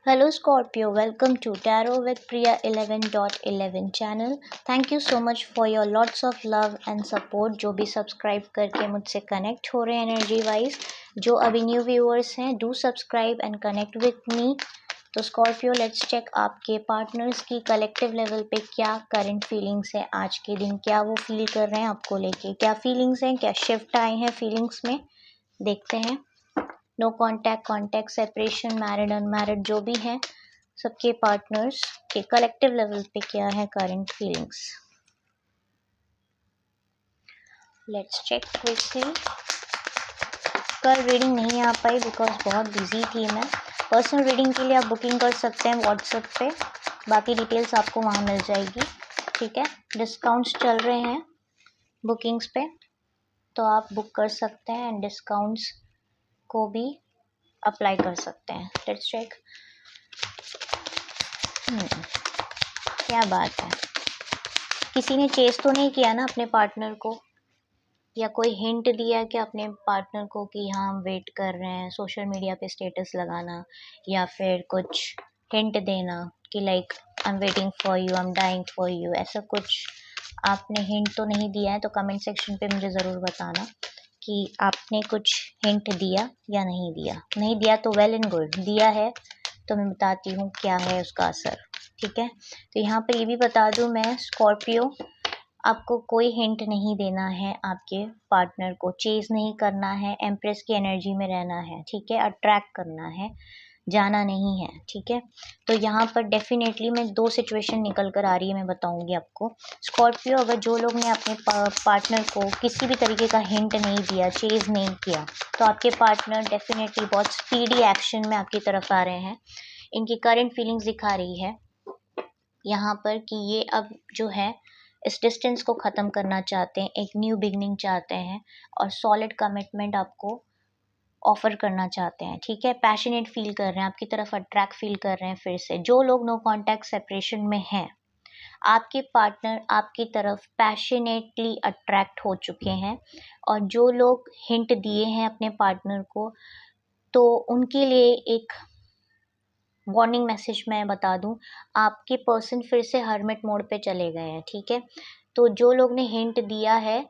Hello Scorpio, welcome to Tarot with Priya 11.11 channel. Thank you so much for your lots of love and support जो भी subscribe करके मुझसे connect हो रहे हैं एनर्जी वाइज. जो अभी न्यू व्यूअर्स हैं do subscribe and connect with me. तो स्कॉर्पियो लेट्स चेक आपके पार्टनर्स की कलेक्टिव लेवल पे क्या करंट फीलिंग्स है आज के दिन, क्या वो फील कर रहे हैं आपको लेके, क्या फीलिंग्स हैं, क्या शिफ्ट आए हैं फीलिंग्स में, देखते हैं. No contact, contact, separation, married, unmarried जो भी हैं सबके पार्टनर्स के कलेक्टिव लेवल पे क्या है current feelings. Let's check quickly. कल रीडिंग नहीं आ पाई बिकॉज बहुत बिजी थी मैं. पर्सनल रीडिंग के लिए आप बुकिंग कर सकते हैं व्हाट्सएप पे, बाकी डिटेल्स आपको वहाँ मिल जाएगी. ठीक है, डिस्काउंट्स चल रहे हैं बुकिंग्स पे तो आप बुक कर सकते हैं एंड डिस्काउंट्स को भी अप्लाई कर सकते हैं. Let's check. क्या बात है, किसी ने चेस तो नहीं किया ना अपने पार्टनर को, या कोई हिंट दिया कि अपने पार्टनर को कि हाँ हम वेट कर रहे हैं, सोशल मीडिया पे स्टेटस लगाना या फिर कुछ हिंट देना कि like I am waiting for you, I am dying for you, ऐसा कुछ आपने हिंट तो नहीं दिया है. तो कमेंट सेक्शन पे मुझे ज़रूर बताना कि आपने कुछ हिंट दिया या नहीं दिया. नहीं दिया तो वेल एंड गुड, दिया है तो मैं बताती हूँ क्या है उसका असर. ठीक है, तो यहाँ पर ये भी बता दूँ मैं स्कॉर्पियो, आपको कोई हिंट नहीं देना है आपके पार्टनर को, चेज नहीं करना है, एम्प्रेस की एनर्जी में रहना है. ठीक है, अट्रैक्ट करना है, जाना नहीं है. ठीक है, तो यहाँ पर डेफिनेटली मैं दो सिचुएशन निकल कर आ रही है, मैं बताऊंगी आपको. स्कॉर्पियो, अगर जो लोग ने अपने पार्टनर को किसी भी तरीके का हिंट नहीं दिया, चेज नहीं किया, तो आपके पार्टनर डेफिनेटली बहुत स्पीडी एक्शन में आपकी तरफ आ रहे हैं. इनकी करंट फीलिंग्स दिखा रही है यहाँ पर कि ये अब जो है इस डिस्टेंस को ख़त्म करना चाहते हैं, एक न्यू बिगनिंग चाहते हैं और सॉलिड कमिटमेंट आपको ऑफर करना चाहते हैं. ठीक है, पैशनेट फील कर रहे हैं, आपकी तरफ अट्रैक्ट फील कर रहे हैं. फिर से जो लोग नो कॉन्टैक्ट सेपरेशन में हैं, आपके पार्टनर आपकी तरफ पैशनेटली अट्रैक्ट हो चुके हैं. और जो लोग हिंट दिए हैं अपने पार्टनर को, तो उनके लिए एक वार्निंग मैसेज मैं बता दूं, आपके पर्सन फिर से हर्मिट मोड पे चले गए हैं. ठीक है, तो जो लोग ने हिंट दिया है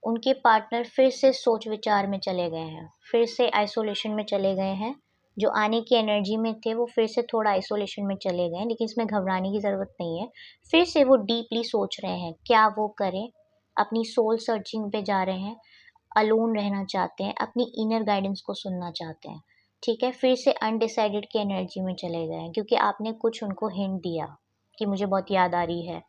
उनके पार्टनर फिर से सोच विचार में चले गए हैं, फिर से आइसोलेशन में चले गए हैं. जो आने की एनर्जी में थे वो फिर से थोड़ा आइसोलेशन में चले गए हैं, लेकिन इसमें घबराने की ज़रूरत नहीं है. फिर से वो डीपली सोच रहे हैं क्या वो करें, अपनी सोल सर्चिंग पे जा रहे हैं, अलोन रहना चाहते हैं, अपनी इनर गाइडेंस को सुनना चाहते हैं. ठीक है, फिर से अनडिसाइडेड की एनर्जी में चले गए हैं क्योंकि आपने कुछ उनको हिंट दिया कि मुझे बहुत याद आ रही है,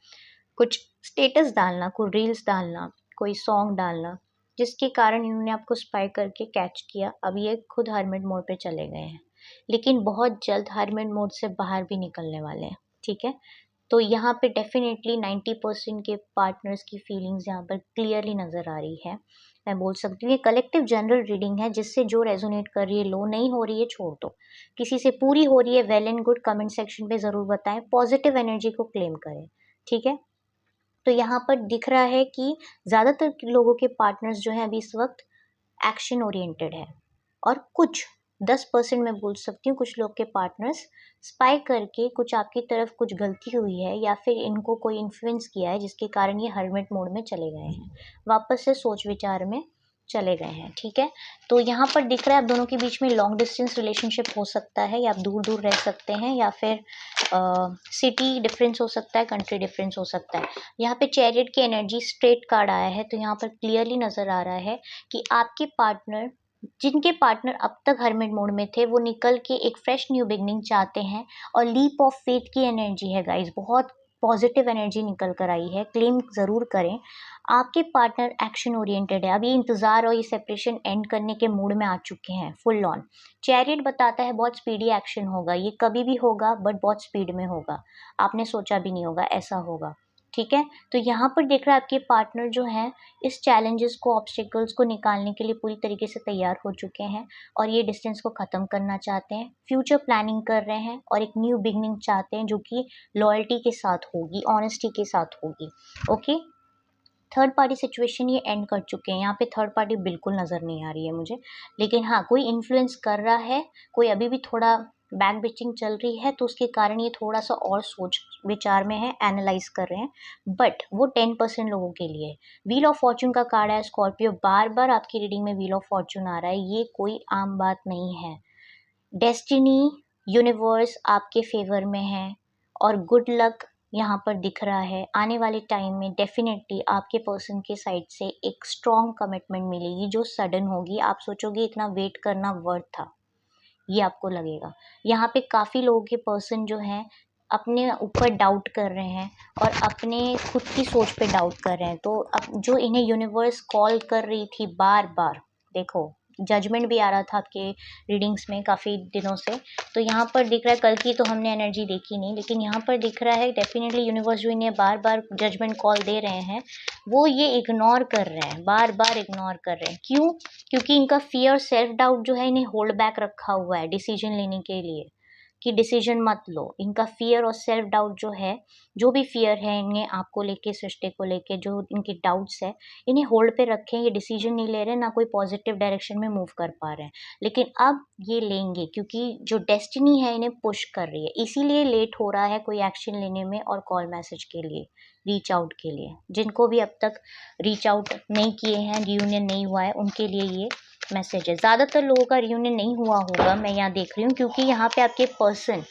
कुछ स्टेटस डालना, कोई रील्स डालना, कोई सॉन्ग डालना, जिसके कारण इन्होंने आपको स्पाई करके कैच किया. अब ये खुद हर्मिट मोड पे चले गए हैं, लेकिन बहुत जल्द हर्मिट मोड से बाहर भी निकलने वाले हैं. ठीक है, तो यहाँ पे डेफिनेटली 90% के पार्टनर्स की फीलिंग्स यहाँ पर क्लियरली नज़र आ रही है. मैं बोल सकती हूँ ये कलेक्टिव जनरल रीडिंग है, जिससे जो रेजोनेट कर रही है लो, नहीं हो रही है छोड़ दो. किसी से पूरी हो रही है well and good, comment section पे ज़रूर बताएं, पॉजिटिव एनर्जी को क्लेम करें. ठीक है, तो यहाँ पर दिख रहा है कि ज़्यादातर लोगों के पार्टनर्स जो हैं अभी इस वक्त एक्शन ओरिएंटेड है, और कुछ 10% मैं बोल सकती हूँ कुछ लोग के पार्टनर्स स्पाई करके कुछ आपकी तरफ कुछ गलती हुई है या फिर इनको कोई इन्फ्लुएंस किया है जिसके कारण ये हर्मिट मोड में चले गए हैं, वापस से सोच विचार में चले गए हैं. ठीक है, तो यहाँ पर दिख रहा है आप दोनों के बीच में लॉन्ग डिस्टेंस रिलेशनशिप हो सकता है, या आप दूर दूर रह सकते हैं, या फिर सिटी डिफरेंस हो सकता है, कंट्री डिफरेंस हो सकता है. यहाँ पे चैरियट की एनर्जी स्ट्रेट कार्ड आया है, तो यहाँ पर क्लियरली नज़र आ रहा है कि आपके पार्टनर, जिनके पार्टनर अब तक हर्मिट मोड में थे, वो निकल के एक फ्रेश न्यू बिगनिंग चाहते हैं. और लीप ऑफ फेथ की एनर्जी है गाइस, बहुत पॉजिटिव एनर्जी निकल कर आई है, क्लेम ज़रूर करें. आपके पार्टनर एक्शन ओरिएंटेड है, अब ये इंतज़ार और ये सेपरेशन एंड करने के मूड में आ चुके हैं फुल ऑन. चैरियट बताता है बहुत स्पीडी एक्शन होगा, ये कभी भी होगा बट बहुत स्पीड में होगा, आपने सोचा भी नहीं होगा ऐसा होगा. ठीक है, तो यहाँ पर देख रहा है आपके पार्टनर जो हैं इस चैलेंजेस को, ऑब्स्टिकल्स को निकालने के लिए पूरी तरीके से तैयार हो चुके हैं और ये डिस्टेंस को ख़त्म करना चाहते हैं, फ्यूचर प्लानिंग कर रहे हैं और एक न्यू बिगनिंग चाहते हैं जो कि लॉयल्टी के साथ होगी, ऑनेस्टी के साथ होगी. ओके, थर्ड पार्टी सिचुएशन ये एंड कर चुके हैं, यहाँ पे थर्ड पार्टी बिल्कुल नज़र नहीं आ रही है मुझे, लेकिन हाँ कोई इन्फ्लुएंस कर रहा है, कोई अभी भी थोड़ा बैक बिचिंग चल रही है, तो उसके कारण ये थोड़ा सा और सोच विचार में है, एनालाइज कर रहे हैं, बट वो 10% लोगों के लिए है। व्हील ऑफ फॉर्चून का कार्ड है स्कॉर्पियो, बार बार आपकी रीडिंग में व्हील ऑफ फॉर्चून आ रहा है, ये कोई आम बात नहीं है। डेस्टिनी, यूनिवर्स आपके फेवर में है और गुड लक यहाँ पर दिख रहा है। आने वाले टाइम में डेफिनेटली आपके पर्सन के साइड से एक स्ट्रॉन्ग कमिटमेंट मिलेगी जो सडन होगी। आप सोचोगे इतना वेट करना वर्थ था, ये आपको लगेगा। यहाँ पे काफ़ी लोगों के पर्सन जो हैं अपने ऊपर डाउट कर रहे हैं और अपने खुद की सोच पे डाउट कर रहे हैं। तो अब जो इन्हें यूनिवर्स कॉल कर रही थी बार बार, देखो जजमेंट भी आ रहा था आपके रीडिंग्स में काफ़ी दिनों से, तो यहाँ पर दिख रहा है, कल की तो हमने एनर्जी देखी नहीं, लेकिन यहाँ पर दिख रहा है डेफिनेटली यूनिवर्स जो इन्हें बार बार जजमेंट कॉल दे रहे हैं वो ये इग्नोर कर रहे हैं, बार बार इग्नोर कर रहे हैं। क्यों? क्योंकि इनका फियर, सेल्फ डाउट जो है इन्हें होल्ड बैक रखा हुआ है डिसीजन लेने के लिए, कि डिसीजन मत लो। इनका फियर और सेल्फ डाउट जो है, जो भी फियर है इन्हें आपको लेके, इस रिश्ते को लेके, जो इनके डाउट्स है, इन्हें होल्ड पे रखें। ये डिसीजन नहीं ले रहे, ना कोई पॉजिटिव डायरेक्शन में मूव कर पा रहे हैं, लेकिन अब ये लेंगे क्योंकि जो डेस्टिनी है इन्हें पुश कर रही है। इसीलिए लेट हो रहा है कोई एक्शन लेने में और कॉल मैसेज के लिए, रीच आउट के लिए। जिनको भी अब तक रीच आउट नहीं किए हैं, रियूनियन नहीं हुआ है, उनके लिए ये मैसेज है। ज़्यादातर लोगों का रियूनियन नहीं हुआ होगा, मैं यहाँ देख रही हूँ, क्योंकि यहाँ पे आपके पर्सन,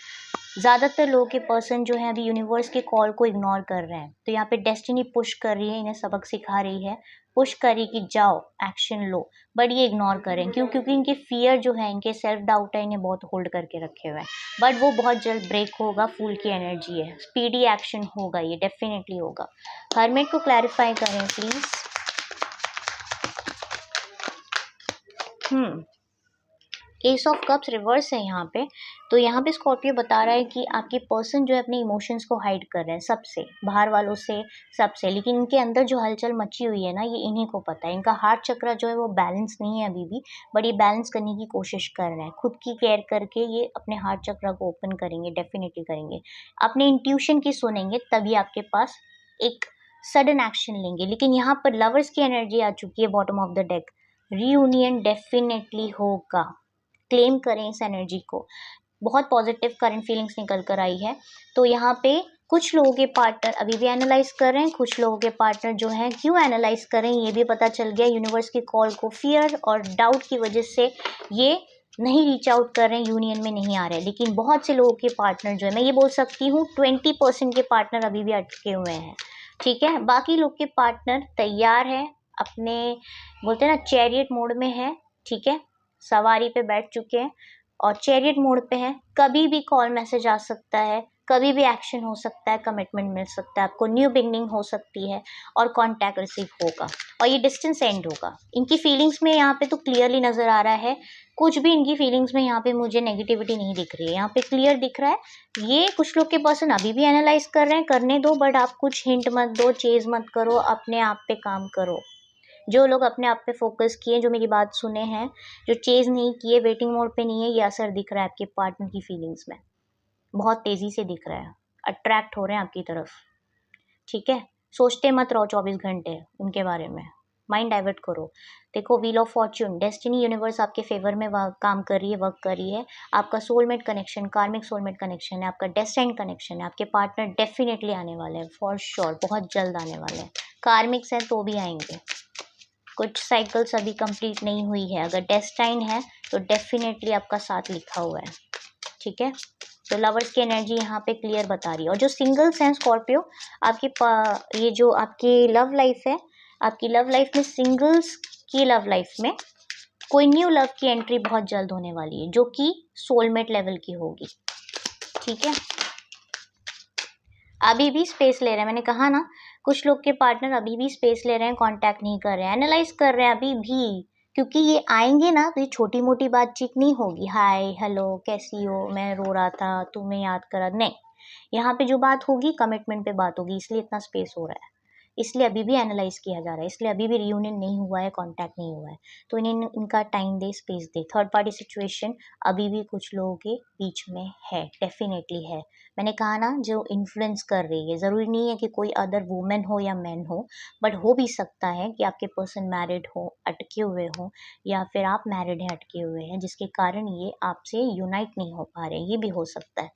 ज़्यादातर लोगों के पर्सन जो है अभी यूनिवर्स के कॉल को इग्नोर कर रहे हैं। तो यहाँ पे डेस्टिनी पुश कर रही है, इन्हें सबक सिखा रही है, पुश कर रही कि जाओ एक्शन लो, बट ये इग्नोर करें। क्यों? क्योंकि इनके फियर जो है, इनके सेल्फ डाउट है, इन्हें बहुत होल्ड करके रखे हुए हैं, बट वो बहुत जल्द ब्रेक होगा। फूल की एनर्जी है, स्पीडी एक्शन होगा, ये डेफिनेटली होगा। हर्मिट को क्लैरिफाई करें please. S of cups reverse है यहाँ पे। तो यहाँ पे स्कॉर्पियो बता रहा है कि आपके पर्सन जो है अपने इमोशंस को हाइड कर रहे हैं सबसे, बाहर वालों से, सबसे, लेकिन इनके अंदर जो हलचल मची हुई है ना, ये इन्हीं को पता है। इनका हार्ट चक्र जो है वो बैलेंस नहीं है अभी भी, बट ये बैलेंस करने की कोशिश कर रहे हैं। खुद की केयर करके ये अपने हार्ट चक्र को ओपन करेंगे, डेफिनेटली करेंगे। अपने इंट्यूशन की सुनेंगे, तभी आपके पास एक सडन एक्शन लेंगे। लेकिन यहाँ पर लवर्स की एनर्जी आ चुकी है bottom of the deck. Reunion definitely होगा, क्लेम करें इस एनर्जी को। बहुत पॉजिटिव करंट फीलिंग्स निकल कर आई है। तो यहाँ पे कुछ लोगों के पार्टनर अभी भी एनालाइज कर रहे हैं, कुछ लोगों के पार्टनर जो हैं क्यों एनालाइज कर रहे हैं ये भी पता चल गया। यूनिवर्स की कॉल को फियर और डाउट की वजह से ये नहीं रीच आउट कर रहे हैं, यूनियन में नहीं आ रहे हैं। लेकिन बहुत से लोगों के पार्टनर जो है, मैं ये बोल सकती हूँ 20% के पार्टनर अभी भी अटके हुए हैं, ठीक है। बाकी लोग के पार्टनर तैयार है, अपने बोलते हैं ना चैरियट मोड में है, ठीक है, सवारी पे बैठ चुके हैं और चैरियट मोड पे हैं। कभी भी कॉल मैसेज आ सकता है, कभी भी एक्शन हो सकता है, कमिटमेंट मिल सकता है आपको, न्यू बिगनिंग हो सकती है और कॉन्टैक्ट रिसीव होगा और ये डिस्टेंस एंड होगा। इनकी फीलिंग्स में यहाँ पे तो क्लियरली नज़र आ रहा है, कुछ भी इनकी फीलिंग्स में यहाँ पे मुझे नेगेटिविटी नहीं दिख रही है, यहाँ पे क्लियर दिख रहा है। ये कुछ लोग के पर्सन अभी भी एनालाइज कर रहे हैं, करने दो, बट आप कुछ हिंट मत दो, चेज मत करो, अपने आप पे काम करो। जो लोग अपने आप पे फोकस किए, जो मेरी बात सुने हैं, जो चेज नहीं किए, वेटिंग मोड पे नहीं है, ये असर दिख रहा है आपके पार्टनर की फीलिंग्स में, बहुत तेजी से दिख रहा है, अट्रैक्ट हो रहे हैं आपकी तरफ, ठीक है। सोचते मत रहो 24 घंटे उनके बारे में, माइंड डाइवर्ट करो। देखो wheel of Fortune, destiny universe आपके फेवर में काम कर रही है, वर्क कर रही है। आपका सोलमेट कनेक्शन, कार्मिक सोलमेट कनेक्शन है, आपका डेस्टिनी कनेक्शन है। आपके पार्टनर डेफिनेटली आने वाले हैं, फॉर श्योर, बहुत जल्द आने वाले हैं। कार्मिक्स हैं तो भी आएंगे, कुछ साइकिल्स अभी कंप्लीट नहीं हुई है। अगर डेस्टाइन है तो डेफिनेटली आपका साथ लिखा हुआ है, ठीक है। तो लवर्स की एनर्जी यहाँ पे क्लियर बता रही है। और जो सिंगल्स हैं स्कॉर्पियो, आपके ये जो आपकी लव लाइफ है, आपकी लव लाइफ में, सिंगल्स की लव लाइफ में कोई न्यू लव की एंट्री बहुत जल्द होने वाली है, जो कि सोलमेट लेवल की होगी, ठीक है। अभी भी स्पेस ले रहे हैं, मैंने कहा ना, कुछ लोग के पार्टनर अभी भी स्पेस ले रहे हैं, कांटेक्ट नहीं कर रहे हैं, एनालाइज कर रहे हैं अभी भी, क्योंकि ये आएंगे ना तो ये छोटी मोटी बातचीत नहीं होगी, हाय हेलो कैसी हो, मैं रो रहा था तुम्हें याद करा, नहीं। यहाँ पे जो बात होगी कमिटमेंट पे बात होगी, इसलिए इतना स्पेस हो रहा है। इसलिए अभी भी एनालाइज किया जा रहा है, इसलिए अभी भी रियूनियन नहीं हुआ है, कांटेक्ट नहीं हुआ है। तो इन्हें इनका टाइम दे, स्पेस दे। थर्ड पार्टी सिचुएशन अभी भी कुछ लोगों के बीच में है, डेफिनेटली है। मैंने कहा ना, जो इन्फ्लुएंस कर रही है, ज़रूरी नहीं है कि कोई अदर वुमेन हो या मैन हो, बट हो भी सकता है कि आपके पर्सन मैरिड हो, अटके हुए हो, या फिर आप मैरिड हैं, अटके हुए हैं, जिसके कारण ये आपसे यूनाइट नहीं हो पा रहे, ये भी हो सकता है।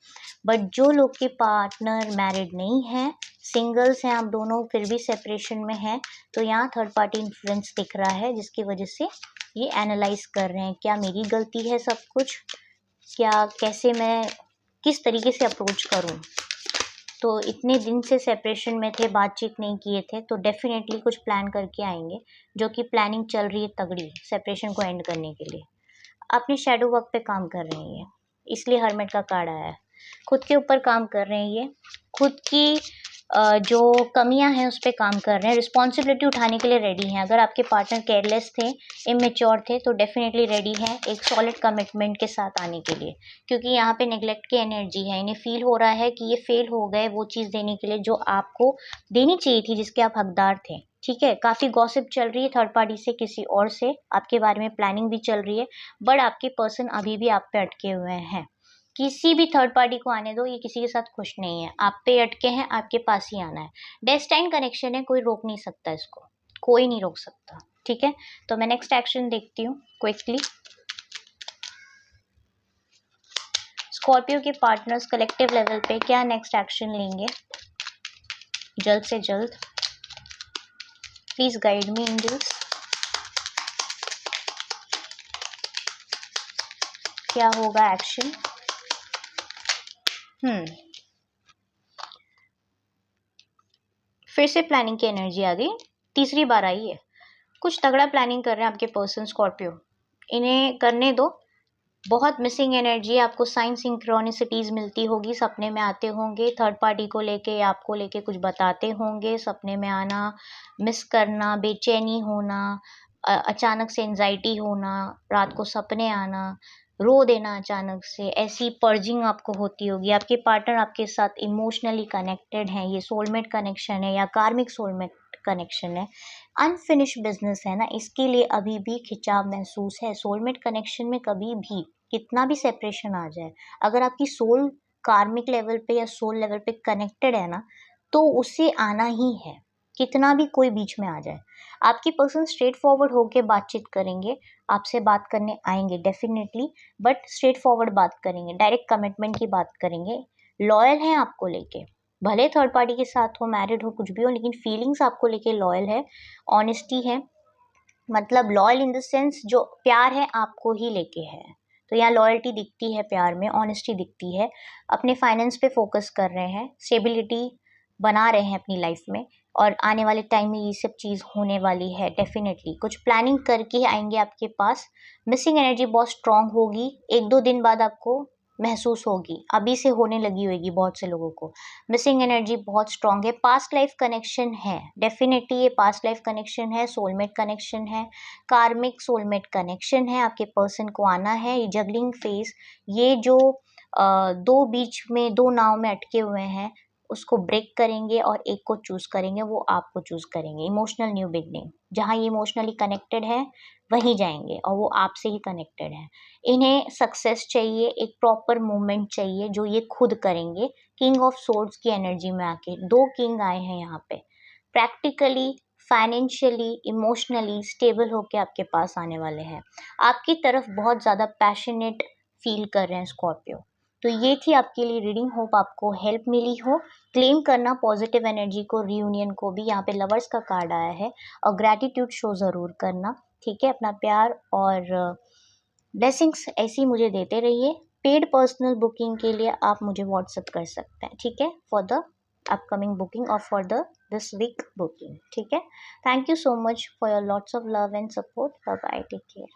बट जो लोग के पार्टनर मैरिड नहीं है, सिंगल्स हैं आप दोनों, फिर भी सेपरेशन में हैं, तो यहाँ थर्ड पार्टी इन्फ्लुएंस दिख रहा है, जिसकी वजह से ये एनालाइज कर रहे हैं, क्या मेरी गलती है सब कुछ, क्या कैसे मैं किस तरीके से अप्रोच करूं। तो इतने दिन से सेपरेशन में थे, बातचीत नहीं किए थे, तो डेफिनेटली कुछ प्लान करके आएंगे, जो कि प्लानिंग चल रही है तगड़ी सेपरेशन को एंड करने के लिए। अपने शेडो वर्क पे काम कर रही है, इसलिए हर्मिट का कार्ड आया है। खुद के ऊपर काम कर रहे हैं ये, खुद की जो कमियां हैं उस पर काम कर रहे हैं, रिस्पॉन्सिबिलिटी उठाने के लिए रेडी हैं। अगर आपके पार्टनर केयरलेस थे, इमेच्योर थे, तो डेफिनेटली रेडी हैं एक सॉलिड कमिटमेंट के साथ आने के लिए, क्योंकि यहाँ पे नेग्लेक्ट की एनर्जी है। इन्हें फील हो रहा है कि ये फेल हो गए वो चीज़ देने के लिए जो आपको देनी चाहिए थी, जिसके आप हकदार थे। ठीक है, काफ़ी गॉसिप चल रही है थर्ड पार्टी से, किसी और से आपके बारे में प्लानिंग भी चल रही है, बट आपके पर्सन अभी भी आप पे अटके हुए हैं। किसी भी थर्ड पार्टी को आने दो, ये किसी के साथ खुश नहीं है, आप पे अटके हैं, आपके पास ही आना है। डेस्टाइन कनेक्शन है, कोई रोक नहीं सकता इसको, कोई नहीं रोक सकता। ठीक है, तो मैं नेक्स्ट एक्शन देखती हूँ क्विकली। स्कॉर्पियो के पार्टनर्स कलेक्टिव लेवल पे क्या नेक्स्ट एक्शन लेंगे जल्द से जल्द। Please guide me in this. क्या होगा एक्शन। फिर से प्लानिंग की एनर्जी आ गई, तीसरी बार आई है। कुछ तगड़ा प्लानिंग कर रहे हैं आपके पर्सन स्कॉर्पियो, इन्हें करने दो। बहुत मिसिंग एनर्जी, आपको साइन सिंक्रोनिसिटीज मिलती होगी, सपने में आते होंगे, थर्ड पार्टी को लेके या आपको लेके कुछ बताते होंगे, सपने में आना, मिस करना, बेचैनी होना, अचानक से एंजाइटी होना, रात को सपने आना, रो देना अचानक से, ऐसी पर्जिंग आपको होती होगी। आपके पार्टनर आपके साथ इमोशनली कनेक्टेड हैं, ये सोलमेट कनेक्शन है या कार्मिक सोलमेट कनेक्शन है, अनफिनिश्ड बिजनेस है ना, इसके लिए अभी भी खिंचाव महसूस है। सोलमेट कनेक्शन में कभी भी कितना भी सेपरेशन आ जाए, अगर आपकी सोल कार्मिक लेवल पे या सोल लेवल पे कनेक्टेड है ना, तो उसे आना ही है, कितना भी कोई बीच में आ जाए। आपकी पर्सन स्ट्रेट फॉरवर्ड होके बातचीत करेंगे, आपसे बात करने आएंगे डेफिनेटली, बट स्ट्रेट फॉरवर्ड बात करेंगे, डायरेक्ट कमिटमेंट की बात करेंगे, लॉयल हैं आपको लेके, भले थर्ड पार्टी के साथ हो, मैरिड हो, कुछ भी हो, लेकिन फीलिंग्स आपको लेके लॉयल है, ऑनेस्टी है, मतलब लॉयल इन द सेंस जो प्यार है आपको ही लेके है। तो यहाँ लॉयल्टी दिखती है, प्यार में ऑनेस्टी दिखती है, अपने फाइनेंस पे फोकस कर रहे हैं, स्टेबिलिटी बना रहे हैं अपनी लाइफ में, और आने वाले टाइम में ये सब चीज़ होने वाली है डेफिनेटली। कुछ प्लानिंग करके आएंगे आपके पास। मिसिंग एनर्जी बहुत स्ट्रांग होगी, 1-2 दिन बाद आपको महसूस होगी, अभी से होने लगी होगी बहुत से लोगों को। मिसिंग एनर्जी बहुत स्ट्रांग है, पास्ट लाइफ कनेक्शन है डेफिनेटली, ये पास्ट लाइफ कनेक्शन है, सोलमेट कनेक्शन है, कार्मिक सोलमेट कनेक्शन है, आपके पर्सन को आना है। ये जगलिंग फेज, ये जो दो बीच में, दो नाव में अटके हुए हैं, उसको ब्रेक करेंगे और एक को चूज करेंगे, वो आपको चूज करेंगे। इमोशनल न्यू बिगनिंग, जहाँ ये इमोशनली कनेक्टेड है वहीं जाएंगे, और वो आपसे ही कनेक्टेड है। इन्हें सक्सेस चाहिए, एक प्रॉपर मूवमेंट चाहिए जो ये खुद करेंगे। किंग ऑफ सोर्ड्स की एनर्जी में आके 2 किंग आए हैं यहाँ पे, प्रैक्टिकली, फाइनेंशियली, इमोशनली स्टेबल होके आपके पास आने वाले हैं, आपकी तरफ बहुत ज़्यादा पैशनेट फील कर रहे हैं स्कॉर्पियो। तो ये थी आपके लिए रीडिंग, होप आपको हेल्प मिली हो। क्लेम करना पॉजिटिव एनर्जी को, रियूनियन को भी, यहाँ पे लवर्स का कार्ड आया है, और ग्रैटिट्यूड शो ज़रूर करना। ठीक है, अपना प्यार और ब्लेसिंग्स ऐसी मुझे देते रहिए। पेड पर्सनल बुकिंग के लिए आप मुझे व्हाट्सअप कर सकते हैं, ठीक है, फॉर द अपकमिंग बुकिंग और for the this week booking. ठीक है, thank you so much for your lots of love and support. Bye bye, take care.